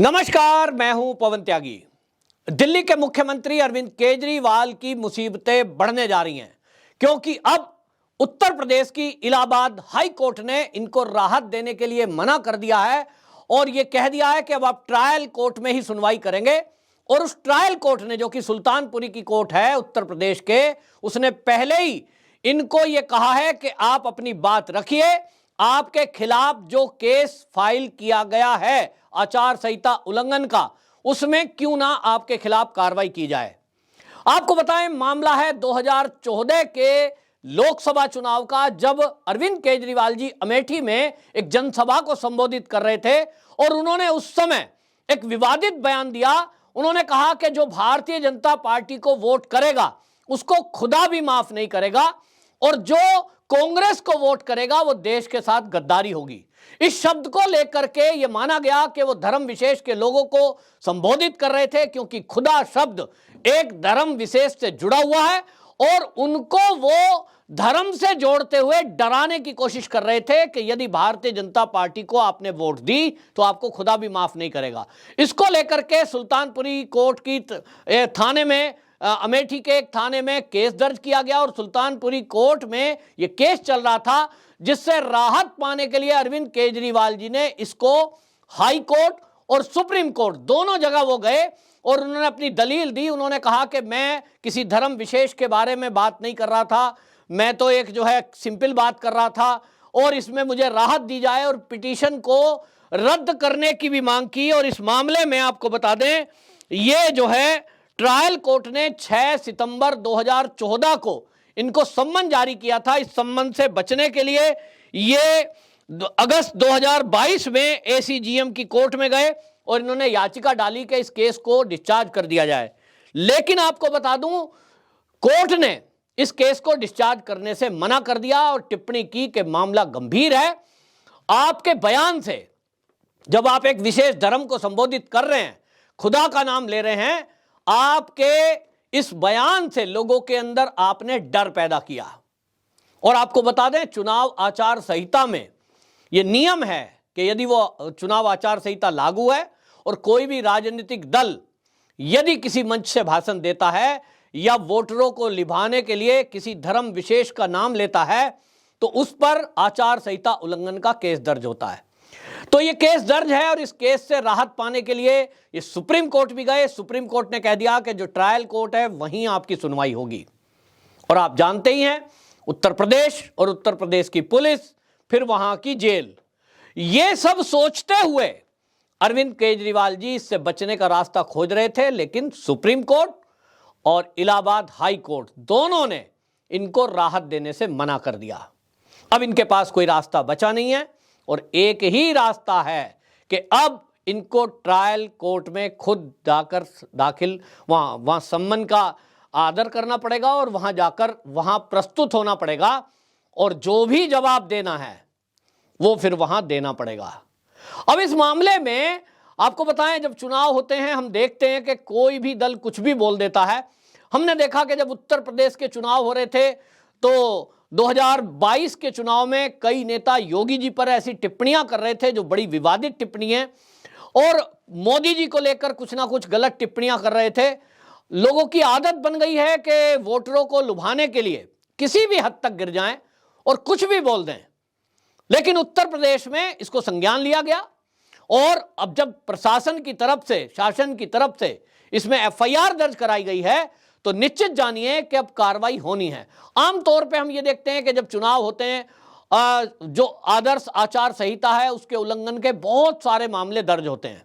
नमस्कार, मैं हूं पवन त्यागी। दिल्ली के मुख्यमंत्री अरविंद केजरीवाल की मुसीबतें बढ़ने जा रही हैं क्योंकि अब उत्तर प्रदेश की इलाहाबाद हाई कोर्ट ने इनको राहत देने के लिए मना कर दिया है और यह कह दिया है कि अब आप ट्रायल कोर्ट में ही सुनवाई करेंगे। और उस ट्रायल कोर्ट ने, जो कि सुल्तानपुरी की कोर्ट है उत्तर प्रदेश के, उसने पहले ही इनको यह कहा है कि आप अपनी बात रखिए, आपके खिलाफ जो केस फाइल किया गया है आचार संहिता उल्लंघन का, उसमें क्यों ना आपके खिलाफ कार्रवाई की जाए। आपको बताएं, मामला है 2014 के लोकसभा चुनाव का, जब अरविंद केजरीवाल जी अमेठी में एक जनसभा को संबोधित कर रहे थे और उन्होंने उस समय एक विवादित बयान दिया। उन्होंने कहा कि जो भारतीय जनता पार्टी को वोट करेगा उसको खुदा भी माफ नहीं करेगा और जो कांग्रेस को वोट करेगा वो देश के साथ गद्दारी होगी। इस शब्द को लेकर के ये माना गया कि वो धर्म विशेष के लोगों को संबोधित कर रहे थे, क्योंकि खुदा शब्द एक धर्म विशेष से जुड़ा हुआ है और उनको वो धर्म से जोड़ते हुए डराने की कोशिश कर रहे थे कि यदि भारतीय जनता पार्टी को आपने वोट दी तो आपको खुदा भी माफ नहीं करेगा। इसको लेकर के सुल्तानपुरी कोर्ट की थाने में, अमेठी के एक थाने में केस दर्ज किया गया और सुल्तानपुरी कोर्ट में यह केस चल रहा था, जिससे राहत पाने के लिए अरविंद केजरीवाल जी ने इसको हाई कोर्ट और सुप्रीम कोर्ट दोनों जगह वो गए और उन्होंने अपनी दलील दी। उन्होंने कहा कि मैं किसी धर्म विशेष के बारे में बात नहीं कर रहा था, मैं तो एक सिंपल बात कर रहा था और इसमें मुझे राहत दी जाए, और पिटीशन को रद्द करने की भी मांग की। और इस मामले में आपको बता दें, ये ट्रायल कोर्ट ने 6 सितंबर 2014 को इनको सम्मन जारी किया था। इस सम्मन से बचने के लिए ये अगस्त 2022 में एसीजीएम की कोर्ट में गए और इन्होंने याचिका डाली कि इस केस को डिस्चार्ज कर दिया जाए। लेकिन आपको बता दूं, कोर्ट ने इस केस को डिस्चार्ज करने से मना कर दिया और टिप्पणी की कि मामला गंभीर है। आपके बयान से, जब आप एक विशेष धर्म को संबोधित कर रहे हैं, खुदा का नाम ले रहे हैं, आपके इस बयान से लोगों के अंदर आपने डर पैदा किया। और आपको बता दें, चुनाव आचार संहिता में यह नियम है कि यदि वो चुनाव आचार संहिता लागू है और कोई भी राजनीतिक दल यदि किसी मंच से भाषण देता है या वोटरों को लिभाने के लिए किसी धर्म विशेष का नाम लेता है तो उस पर आचार संहिता उल्लंघन का केस दर्ज होता है। तो ये केस दर्ज है और इस केस से राहत पाने के लिए ये सुप्रीम कोर्ट भी गए। सुप्रीम कोर्ट ने कह दिया कि जो ट्रायल कोर्ट है वहीं आपकी सुनवाई होगी। और आप जानते ही हैं, उत्तर प्रदेश और उत्तर प्रदेश की पुलिस, फिर वहां की जेल, ये सब सोचते हुए अरविंद केजरीवाल जी इससे बचने का रास्ता खोज रहे थे, लेकिन सुप्रीम कोर्ट और इलाहाबाद हाई कोर्ट दोनों ने इनको राहत देने से मना कर दिया। अब इनके पास कोई रास्ता बचा नहीं है और एक ही रास्ता है कि अब इनको ट्रायल कोर्ट में खुद जाकर दाखिल वहां सम्मन का आदर करना पड़ेगा और वहां जाकर वहां प्रस्तुत होना पड़ेगा और जो भी जवाब देना है वो फिर वहां देना पड़ेगा। अब इस मामले में आपको बताएं, जब चुनाव होते हैं हम देखते हैं कि कोई भी दल कुछ भी बोल देता है। हमने देखा कि जब उत्तर प्रदेश के चुनाव हो रहे थे तो 2022 के चुनाव में कई नेता योगी जी पर ऐसी टिप्पणियां कर रहे थे जो बड़ी विवादित टिप्पणी है, और मोदी जी को लेकर कुछ ना कुछ गलत टिप्पणियां कर रहे थे। लोगों की आदत बन गई है कि वोटरों को लुभाने के लिए किसी भी हद तक गिर जाएं और कुछ भी बोल दें। लेकिन उत्तर प्रदेश में इसको संज्ञान लिया गया और अब जब प्रशासन की तरफ से, शासन की तरफ से इसमें एफआईआर दर्ज कराई गई है तो निश्चित जानिए कि अब कार्रवाई होनी है। आमतौर पे हम ये देखते हैं कि जब चुनाव होते हैं, जो आदर्श आचार संहिता है उसके उल्लंघन के बहुत सारे मामले दर्ज होते हैं।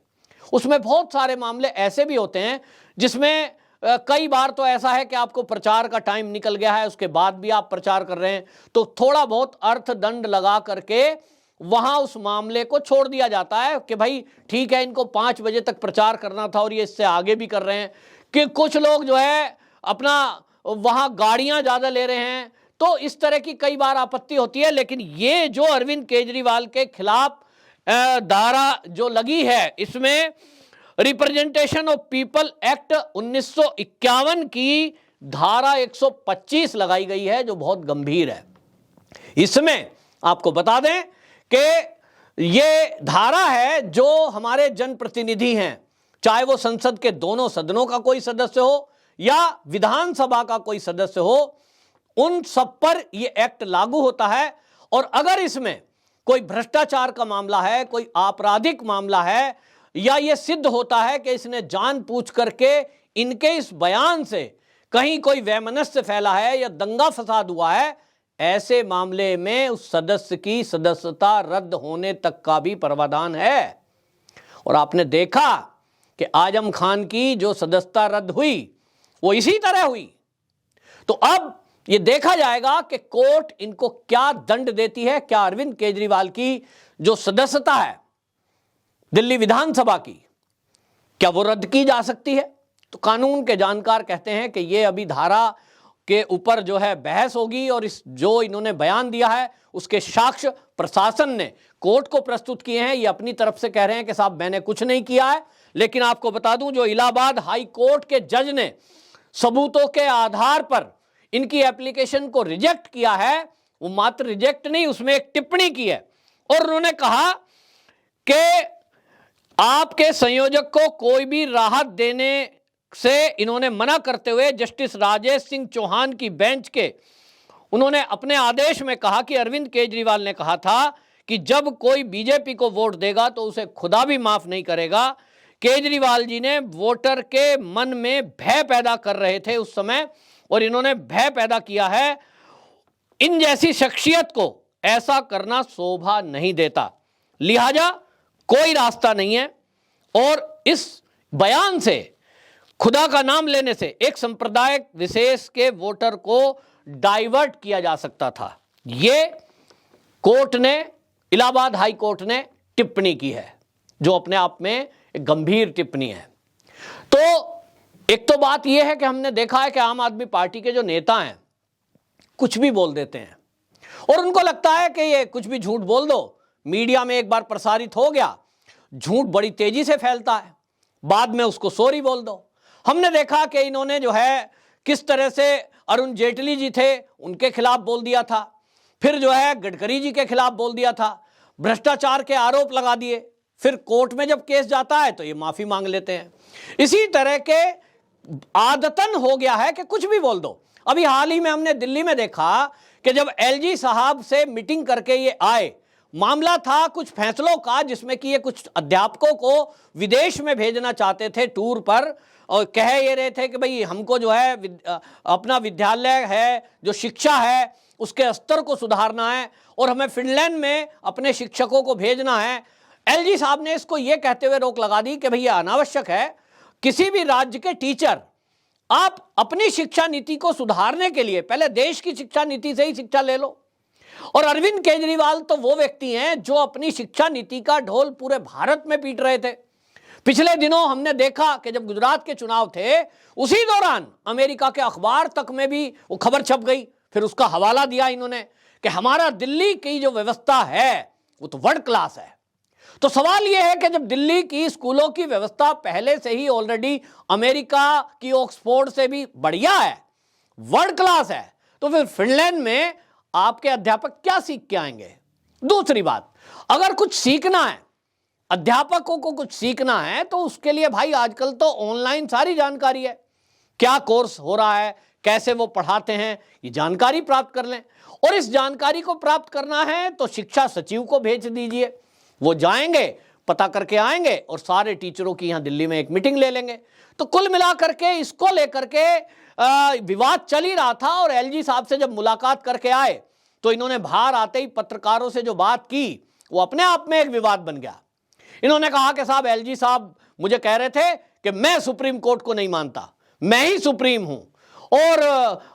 उसमें बहुत सारे मामले ऐसे भी होते हैं जिसमें कई बार तो ऐसा है कि आपको प्रचार का टाइम निकल गया है, उसके बाद भी आप प्रचार कर रहे हैं, तो थोड़ा बहुत अर्थदंड लगा करके वहां उस मामले को छोड़ दिया जाता है कि भाई ठीक है, इनको 5 बजे तक प्रचार करना था और ये इससे आगे भी कर रहे हैं। कि कुछ लोग अपना वहां गाड़ियां ज्यादा ले रहे हैं, तो इस तरह की कई बार आपत्ति होती है। लेकिन ये जो अरविंद केजरीवाल के खिलाफ धारा जो लगी है, इसमें रिप्रेजेंटेशन ऑफ पीपल एक्ट 1951 की धारा 125 लगाई गई है जो बहुत गंभीर है। इसमें आपको बता दें कि ये धारा है जो हमारे जनप्रतिनिधि हैं, चाहे वो संसद के दोनों सदनों का कोई सदस्य हो या विधानसभा का कोई सदस्य हो, उन सब पर ये एक्ट लागू होता है। और अगर इसमें कोई भ्रष्टाचार का मामला है, कोई आपराधिक मामला है, या ये सिद्ध होता है कि इसने जानबूझ करके इनके इस बयान से कहीं कोई वैमनस्य फैला है या दंगा फसाद हुआ है, ऐसे मामले में उस सदस्य की सदस्यता रद्द होने तक का भी प्रावधान है। और आपने देखा कि आजम खान की जो सदस्यता रद्द हुई वो इसी तरह हुई। तो अब ये देखा जाएगा कि कोर्ट इनको क्या दंड देती है, क्या अरविंद केजरीवाल की जो सदस्यता है दिल्ली विधानसभा की, क्या वो रद्द की जा सकती है। तो कानून के जानकार कहते हैं कि ये अभी धारा के ऊपर जो है बहस होगी, और इस जो इन्होंने बयान दिया है उसके साक्ष्य प्रशासन ने कोर्ट को प्रस्तुत किए हैं। ये अपनी तरफ से कह रहे हैं कि साहब मैंने कुछ नहीं किया है, लेकिन आपको बता दूं जो इलाहाबाद हाई कोर्ट के जज ने सबूतों के आधार पर इनकी एप्लीकेशन को रिजेक्ट किया है, वो मात्र रिजेक्ट नहीं, उसमें एक टिप्पणी की है और उन्होंने कहा कि आपके संयोजक को कोई भी राहत देने से इन्होंने मना करते हुए जस्टिस राजेश सिंह चौहान की बेंच के उन्होंने अपने आदेश में कहा कि अरविंद केजरीवाल ने कहा था कि जब कोई बीजेपी को वोट देगा तो उसे खुदा भी माफ नहीं करेगा। केजरीवाल जी ने वोटर के मन में भय पैदा कर रहे थे उस समय, और इन्होंने भय पैदा किया है। इन जैसी शख्सियत को ऐसा करना शोभा नहीं देता, लिहाजा कोई रास्ता नहीं है। और इस बयान से, खुदा का नाम लेने से एक संप्रदाय विशेष के वोटर को डाइवर्ट किया जा सकता था। ये कोर्ट ने, इलाहाबाद हाई कोर्ट ने टिप्पणी की है, जो अपने आप में एक गंभीर टिप्पणी है। तो एक तो बात यह है कि हमने देखा है कि आम आदमी पार्टी के जो नेता हैं कुछ भी बोल देते हैं, और उनको लगता है कि ये कुछ भी झूठ बोल दो, मीडिया में एक बार प्रसारित हो गया, झूठ बड़ी तेजी से फैलता है, बाद में उसको सॉरी बोल दो। हमने देखा कि इन्होंने जो है किस तरह से अरुण जेटली जी थे उनके खिलाफ बोल दिया था, फिर जो है गडकरी जी के खिलाफ बोल दिया था, भ्रष्टाचार के आरोप लगा दिए, फिर कोर्ट में जब केस जाता है तो ये माफी मांग लेते हैं। इसी तरह के आदतन हो गया है कि कुछ भी बोल दो। अभी हाल ही में हमने दिल्ली में देखा कि जब एलजी साहब से मीटिंग करके ये आए, मामला था कुछ फैसलों का जिसमें कि ये कुछ अध्यापकों को विदेश में भेजना चाहते थे टूर पर, और कह ये रहे थे कि भाई हमको जो है अपना विद्यालय है, जो शिक्षा है उसके स्तर को सुधारना है और हमें फिनलैंड में अपने शिक्षकों को भेजना है। एलजी साहब ने इसको ये कहते हुए रोक लगा दी कि भैया अनावश्यक है, किसी भी राज्य के टीचर आप अपनी शिक्षा नीति को सुधारने के लिए पहले देश की शिक्षा नीति से ही शिक्षा ले लो। और अरविंद केजरीवाल तो वो व्यक्ति हैं जो अपनी शिक्षा नीति का ढोल पूरे भारत में पीट रहे थे। पिछले दिनों हमने देखा कि जब गुजरात के चुनाव थे उसी दौरान अमेरिका के अखबार तक में भी वो खबर छप गई, फिर उसका हवाला दिया इन्होंने कि हमारा दिल्ली की जो व्यवस्था है वो तो वर्ल्ड क्लास है। तो सवाल यह है कि जब दिल्ली की स्कूलों की व्यवस्था पहले से ही ऑलरेडी अमेरिका की ऑक्सफोर्ड से भी बढ़िया है, वर्ल्ड क्लास है, तो फिर फिनलैंड में आपके अध्यापक क्या सीख के आएंगे। दूसरी बात, अगर कुछ सीखना है, अध्यापकों को कुछ सीखना है, तो उसके लिए भाई आजकल तो ऑनलाइन सारी जानकारी है, क्या कोर्स हो रहा है, कैसे वो पढ़ाते हैं, ये जानकारी प्राप्त कर लें। और इस जानकारी को प्राप्त करना है तो शिक्षा सचिव को भेज दीजिए, वो जाएंगे, पता करके आएंगे और सारे टीचरों की यहां दिल्ली में एक मीटिंग ले लेंगे। तो कुल मिलाकर के इसको लेकर के विवाद चल ही रहा था। और एलजी साहब से जब मुलाकात करके आए तो इन्होंने बाहर आते ही पत्रकारों से जो बात की वो अपने आप में एक विवाद बन गया। इन्होंने कहा कि साहब एलजी साहब मुझे कह रहे थे कि मैं सुप्रीम कोर्ट को नहीं मानता, मैं ही सुप्रीम हूं, और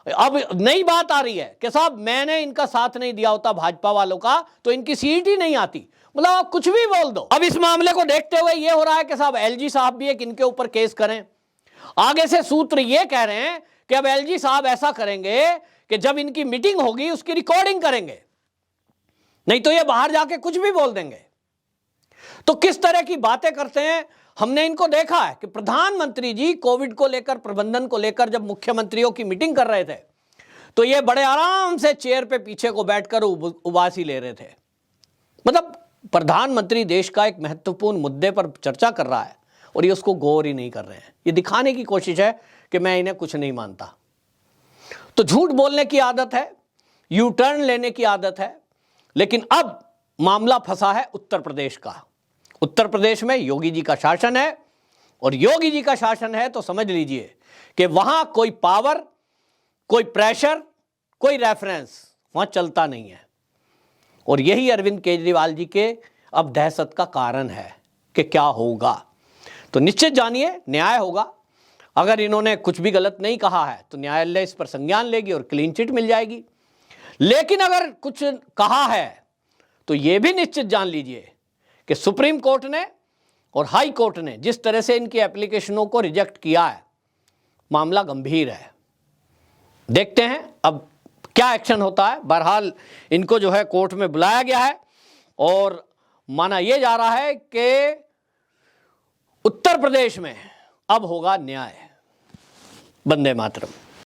अब नई बात आ रही है कि साहब मैंने इनका साथ नहीं दिया होता भाजपा वालों का तो इनकी सीट ही नहीं आती। मतलब आप कुछ भी बोल दो। अब इस मामले को देखते हुए यह हो रहा है कि साहब एलजी साहब भी एक इनके ऊपर केस करें। आगे से सूत्र यह कह रहे हैं कि अब एलजी साहब ऐसा करेंगे कि जब इनकी मीटिंग होगी उसकी रिकॉर्डिंग करेंगे, नहीं तो ये बाहर जाके कुछ भी बोल देंगे। तो किस तरह की बातें करते हैं। हमने इनको देखा है कि प्रधानमंत्री जी कोविड को लेकर, प्रबंधन को लेकर जब मुख्यमंत्रियों की मीटिंग कर रहे थे तो ये बड़े आराम से चेयर पे पीछे को बैठकर उबासी ले रहे थे। मतलब प्रधानमंत्री देश का एक महत्वपूर्ण मुद्दे पर चर्चा कर रहा है और ये उसको गौर ही नहीं कर रहे हैं। ये दिखाने की कोशिश है कि मैं इन्हें कुछ नहीं मानता। तो झूठ बोलने की आदत है, यू टर्न लेने की आदत है। लेकिन अब मामला फंसा है उत्तर प्रदेश का। उत्तर प्रदेश में योगी जी का शासन है और योगी जी का शासन है तो समझ लीजिए कि वहां कोई पावर, कोई प्रेशर, कोई रेफरेंस वहां चलता नहीं है। और यही अरविंद केजरीवाल जी के अब दहशत का कारण है कि क्या होगा। तो निश्चित जानिए न्याय होगा। अगर इन्होंने कुछ भी गलत नहीं कहा है तो न्यायालय इस पर संज्ञान लेगी और क्लीन चिट मिल जाएगी। लेकिन अगर कुछ कहा है तो यह भी निश्चित जान लीजिए कि सुप्रीम कोर्ट ने और हाई कोर्ट ने जिस तरह से इनकी एप्लीकेशनों को रिजेक्ट किया है, मामला गंभीर है। देखते हैं अब क्या एक्शन होता है। बहरहाल इनको जो है कोर्ट में बुलाया गया है और माना यह जा रहा है कि उत्तर प्रदेश में अब होगा न्याय। वंदे मातरम।